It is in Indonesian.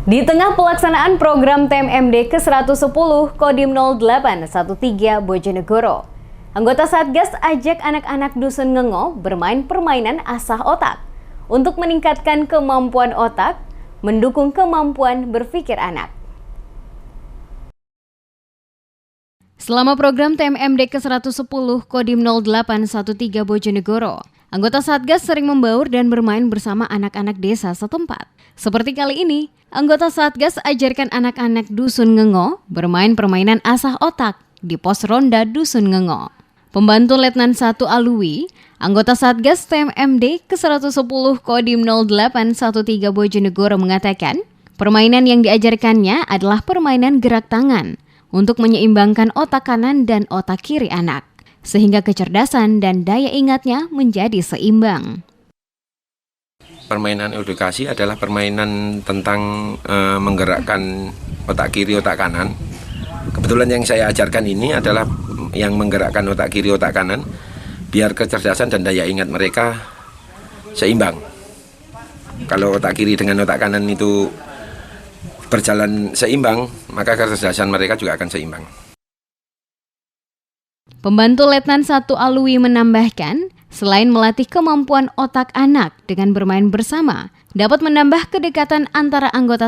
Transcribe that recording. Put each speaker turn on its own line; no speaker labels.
Di tengah pelaksanaan program TMMD ke-110 Kodim 0813 Bojonegoro, anggota Satgas ajak anak-anak Dusun Ngengo bermain permainan asah otak untuk meningkatkan kemampuan otak, mendukung kemampuan berpikir anak. Selama program TMMD ke-110 Kodim 0813 Bojonegoro, anggota Satgas sering membaur dan bermain bersama anak-anak desa setempat. Seperti kali ini, anggota Satgas ajarkan anak-anak Dusun Ngengo bermain permainan asah otak di pos ronda Dusun Ngengo. Pembantu Letnan 1 Alwi, anggota Satgas TMMD ke-110 Kodim 0813 Bojonegoro mengatakan, permainan yang diajarkannya adalah permainan gerak tangan untuk menyeimbangkan otak kanan dan otak kiri anak, sehingga kecerdasan dan daya ingatnya menjadi seimbang.
Permainan edukasi adalah permainan tentang menggerakkan otak kiri, otak kanan. Kebetulan yang saya ajarkan ini adalah yang menggerakkan otak kiri, otak kanan, biar kecerdasan dan daya ingat mereka seimbang. Kalau otak kiri dengan otak kanan itu berjalan seimbang, maka kecerdasan mereka juga akan seimbang.
Pembantu Letnan 1 Alwi menambahkan, selain melatih kemampuan otak anak dengan bermain bersama, dapat menambah kedekatan antara anggota